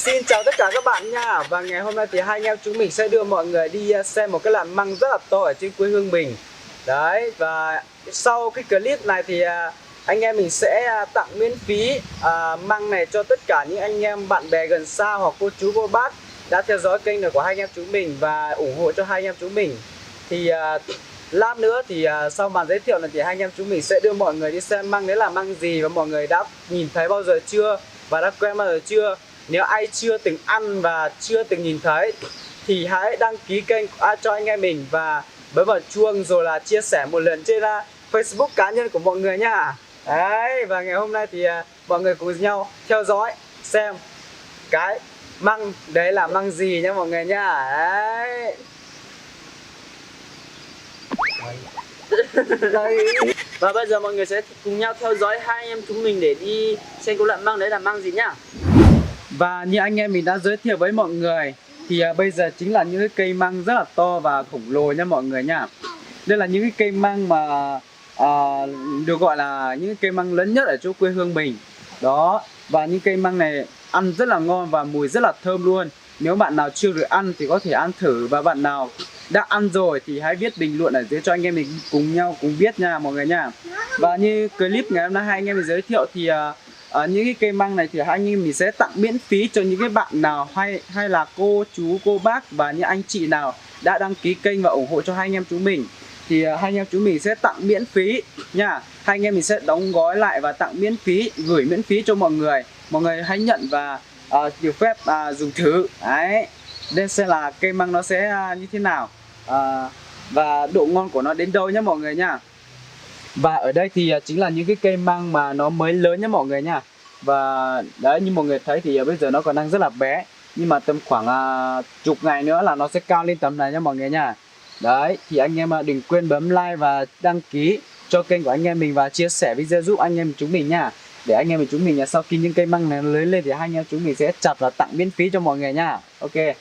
Xin chào tất cả các bạn nha. Và ngày hôm nay thì hai anh em chúng mình sẽ đưa mọi người đi xem một cái loại măng rất là to ở trên quê hương mình. Đấy, và sau cái clip này thì anh em mình sẽ tặng miễn phí măng này cho tất cả những anh em bạn bè gần xa hoặc cô chú cô bác đã theo dõi kênh của hai anh em chúng mình và ủng hộ cho hai anh em chúng mình. Thì lát nữa thì sau màn giới thiệu này thì hai anh em chúng mình sẽ đưa mọi người đi xem măng đấy là măng gì và mọi người đã nhìn thấy bao giờ chưa và đã quen bao giờ chưa. Nếu ai chưa từng ăn và chưa từng nhìn thấy thì hãy đăng ký kênh cho anh em mình và bấm vào chuông rồi là chia sẻ một lần trên Facebook cá nhân của mọi người nhá. Đấy, và ngày hôm nay thì mọi người cùng nhau theo dõi xem cái măng đấy là măng gì nhá mọi người nhá. Đấy. Đây. Và bây giờ mọi người sẽ cùng nhau theo dõi hai anh em chúng mình để đi xem cái loại măng đấy là măng gì nhá. Và như anh em mình đã giới thiệu với mọi người thì bây giờ chính là những cái cây măng rất là to và khổng lồ nha mọi người nha. Đây là những cái cây măng mà được gọi là những cái cây măng lớn nhất ở chỗ quê hương mình. Đó, và những cây măng này ăn rất là ngon và mùi rất là thơm luôn. Nếu bạn nào chưa được ăn thì có thể ăn thử, và bạn nào đã ăn rồi thì hãy viết bình luận ở dưới cho anh em mình cùng nhau cùng biết nha mọi người nha. Và như clip ngày hôm nay hai anh em mình giới thiệu thì những cái cây măng này thì hai anh em mình sẽ tặng miễn phí cho những cái bạn nào hay là cô chú cô bác và những anh chị nào đã đăng ký kênh và ủng hộ cho hai anh em chúng mình, thì hai anh em chúng mình sẽ tặng miễn phí nha. Hai anh em mình sẽ đóng gói lại và tặng miễn phí, gửi miễn phí cho mọi người. Mọi người hãy nhận và được phép dùng thử. Đấy, đây sẽ là cây măng nó sẽ như thế nào và độ ngon của nó đến đâu nhé mọi người nha. Và ở đây thì chính là những cái cây măng mà nó mới lớn nhé mọi người nha. Và đấy, như mọi người thấy thì bây giờ nó còn đang rất là bé, nhưng mà tầm khoảng chục ngày nữa là nó sẽ cao lên tầm này nha mọi người nha. Đấy, thì anh em đừng quên bấm like và đăng ký cho kênh của anh em mình và chia sẻ video giúp anh em chúng mình nha. Để anh em chúng mình sau khi những cây măng này lớn lên thì hai anh em chúng mình sẽ chặt và tặng miễn phí cho mọi người nha. Ok.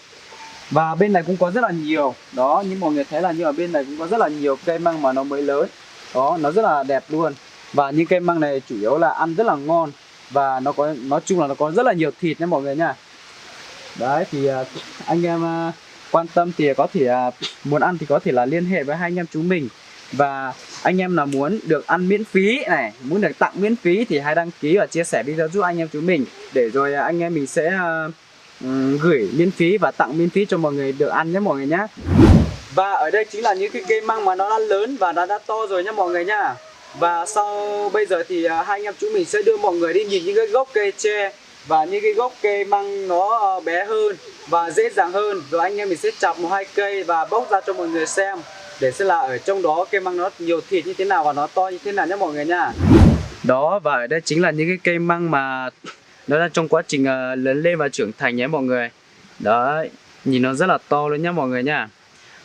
Và bên này cũng có rất là nhiều. Đó, như mọi người thấy là như ở bên này cũng có rất là nhiều cây măng mà nó mới lớn. Đó, nó rất là đẹp luôn. Và những cây măng này chủ yếu là ăn rất là ngon. Và nó có, nói chung là nó có rất là nhiều thịt nha mọi người nha. Đấy, thì anh em quan tâm thì có thể muốn ăn thì có thể là liên hệ với hai anh em chúng mình. Và anh em nào muốn được ăn miễn phí này, muốn được tặng miễn phí thì hãy đăng ký và chia sẻ video giúp anh em chúng mình. Để rồi anh em mình sẽ gửi miễn phí và tặng miễn phí cho mọi người được ăn nhé mọi người nhé. Và ở đây chính là những cái cây măng mà nó đã lớn và nó đã to rồi nhé mọi người nhá. Và sau bây giờ thì hai anh em chúng mình sẽ đưa mọi người đi nhìn những cái gốc cây tre và những cái gốc cây măng nó bé hơn và dễ dàng hơn. Rồi anh em mình sẽ chọc một hai cây và bóc ra cho mọi người xem, để xem là ở trong đó cây măng nó nhiều thịt như thế nào và nó to như thế nào nhé mọi người nha. Đó, và ở đây chính là những cái cây măng mà nó đang trong quá trình lớn lên và trưởng thành nhé mọi người. Đấy, nhìn nó rất là to luôn nhé mọi người nha.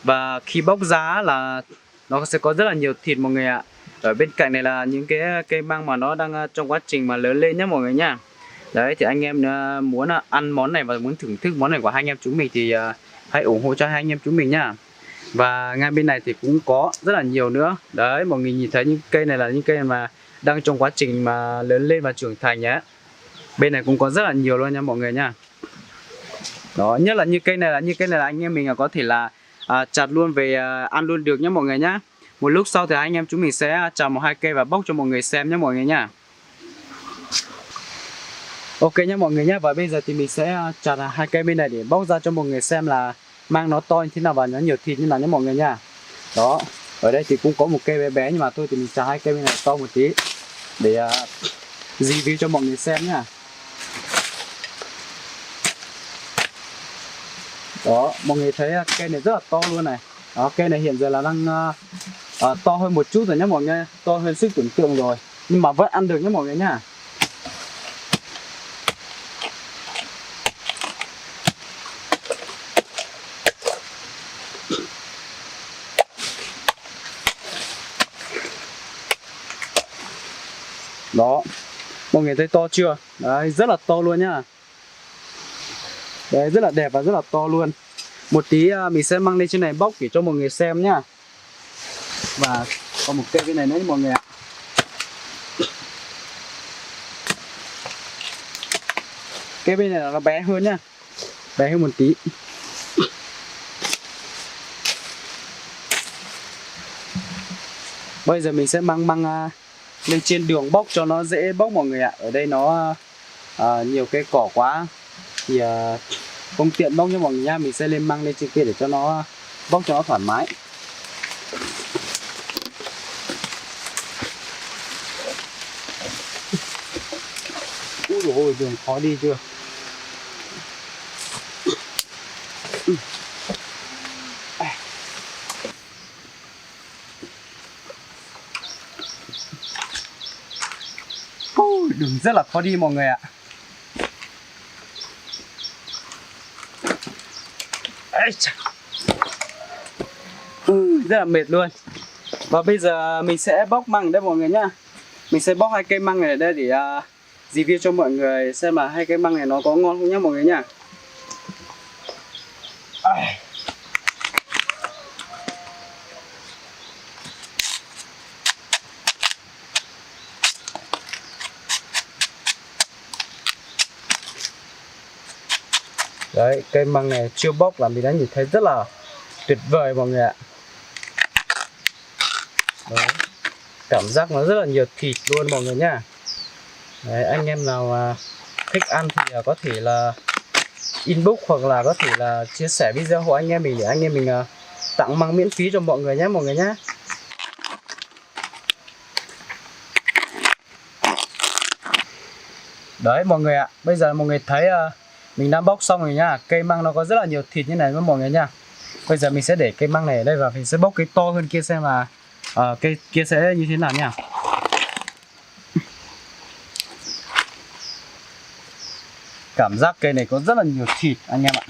Và khi bóc giá là nó sẽ có rất là nhiều thịt mọi người ạ. Ở bên cạnh này là những cái cây măng mà nó đang trong quá trình mà lớn lên nhé mọi người nha. Đấy, thì anh em muốn ăn món này và muốn thưởng thức món này của hai anh em chúng mình thì hãy ủng hộ cho hai anh em chúng mình nha. Và ngay bên này thì cũng có rất là nhiều nữa. Đấy, mọi người nhìn thấy những cây này là những cây mà đang trong quá trình mà lớn lên và trưởng thành nhé. Bên này cũng có rất là nhiều luôn nha mọi người nha. Đó, nhất là như cây này là anh em mình có thể là chặt luôn về ăn luôn được nhé mọi người nhá. Một lúc sau thì anh em chúng mình sẽ chặt một hai cây và bóc cho mọi người xem nhé mọi người nhá. Ok nhé mọi người nhé. Và bây giờ thì mình sẽ chặt hai cây bên này để bóc ra cho mọi người xem là mang nó to như thế nào và nó nhiều thịt như nào nhé mọi người nha. Đó, ở đây thì cũng có một cây bé bé, nhưng mà thôi thì mình chặt hai cây bên này to một tí để review cho mọi người xem nhá. Đó, mọi người thấy cây này rất là to luôn này. Đó, cây này hiện giờ là đang to hơn một chút rồi nhé mọi người, to hơn sức tưởng tượng rồi, nhưng mà vẫn ăn được nhé mọi người nhá. Đó, mọi người thấy to chưa? Đấy, rất là to luôn nhá. Đấy, rất là đẹp và rất là to luôn. Một tí mình sẽ mang lên trên này bóc để cho mọi người xem nhá. Và còn một cây bên này nữa mọi người ạ. Cái bên này nó bé hơn nhá, bé hơn một tí. Bây giờ mình sẽ mang lên trên đường bóc cho nó dễ bóc mọi người ạ. Ở đây nó nhiều cây cỏ quá thì không tiện bóc nha mọi người nha. Mình sẽ lên mang lên trên kia để cho nó bóc cho nó thoải mái. Úi dồi ôi, đường khó đi chưa. Đường rất là khó đi mọi người ạ. Rất là mệt luôn. Và bây giờ mình sẽ bóc măng đây mọi người nhá. Mình sẽ bóc 2 cây măng này ở đây để review cho mọi người xem là 2 cây măng này nó có ngon không nhá mọi người nhá. Đấy, cây măng này chưa bóc là mình đã nhìn thấy rất là tuyệt vời mọi người ạ. Đấy, cảm giác nó rất là nhiều thịt luôn mọi người nhá. Đấy, anh em nào mà thích ăn thì có thể là inbox hoặc là có thể là chia sẻ video của anh em mình để anh em mình tặng măng miễn phí cho mọi người nhé mọi người nhé. Đấy mọi người ạ, bây giờ mọi người thấy mình đã bóc xong rồi nhá. Cây măng nó có rất là nhiều thịt như này với mọi người nha. Bây giờ mình sẽ để cây măng này ở đây và mình sẽ bóc cái to hơn kia xem là cây kia sẽ như thế nào nha. Cảm giác cây này có rất là nhiều thịt anh em ạ.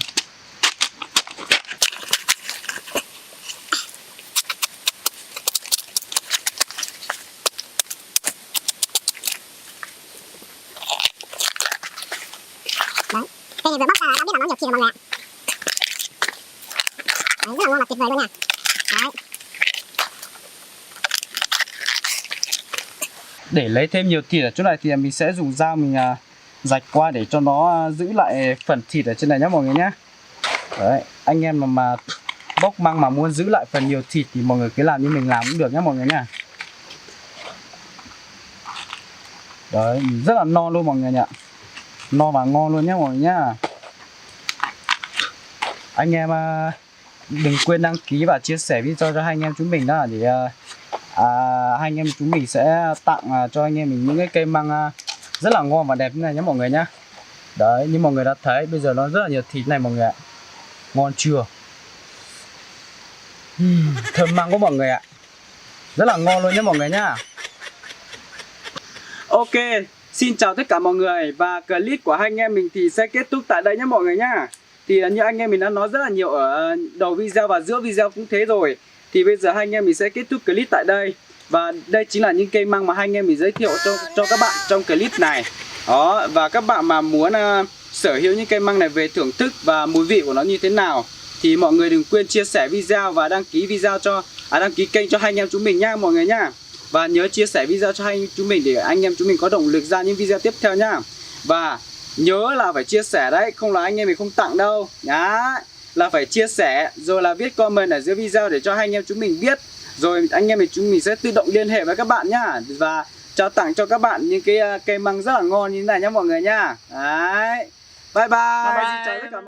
Đấy, cây này vừa bóc ra đã biết là nó nhiều thịt rồi mọi người ạ. Đấy, rất là ngon và tuyệt vời luôn nha. Đấy. Để lấy thêm nhiều thịt ở chỗ này thì mình sẽ dùng dao mình rạch qua để cho nó giữ lại phần thịt ở trên này nhé mọi người nhé. Đấy, anh em mà bóc măng mà muốn giữ lại phần nhiều thịt thì mọi người cứ làm như mình làm cũng được nhé mọi người nhé. Đấy, rất là no luôn mọi người nhỉ. No và ngon luôn nhé mọi người nhá. Anh em đừng quên đăng ký và chia sẻ video cho hai anh em chúng mình đó, để hai anh em chúng mình sẽ tặng cho anh em mình những cái cây măng rất là ngon và đẹp như này nhé mọi người nhá. Đấy, như mọi người đã thấy bây giờ nó rất là nhiều thịt này mọi người ạ. Ngon chưa? Thơm măng của mọi người ạ. Rất là ngon luôn nhé mọi người nhá. Ok, xin chào tất cả mọi người. Và clip của hai anh em mình thì sẽ kết thúc tại đây nhé mọi người nhá. Thì như anh em mình đã nói rất là nhiều ở đầu video và giữa video cũng thế rồi. Thì bây giờ hai anh em mình sẽ kết thúc clip tại đây. Và đây chính là những cây măng mà hai anh em mình giới thiệu cho các bạn trong clip này. Đó, và các bạn mà muốn sở hữu những cây măng này về thưởng thức và mùi vị của nó như thế nào thì mọi người đừng quên chia sẻ video và đăng ký video đăng ký kênh cho hai anh em chúng mình nhá mọi người nhá. Và nhớ chia sẻ video cho hai anh chúng mình để anh em chúng mình có động lực ra những video tiếp theo nhá. Và nhớ là phải chia sẻ đấy, không là anh em mình không tặng đâu nhá. Là phải chia sẻ rồi là viết comment ở dưới video để cho hai anh em chúng mình biết. Rồi anh em mình chúng mình sẽ tự động liên hệ với các bạn nhá. Và trao tặng cho các bạn những cái cây măng rất là ngon như thế này nhá mọi người nhá. Đấy. Bye bye. Bye bye. Xin chào tất cả mọi người.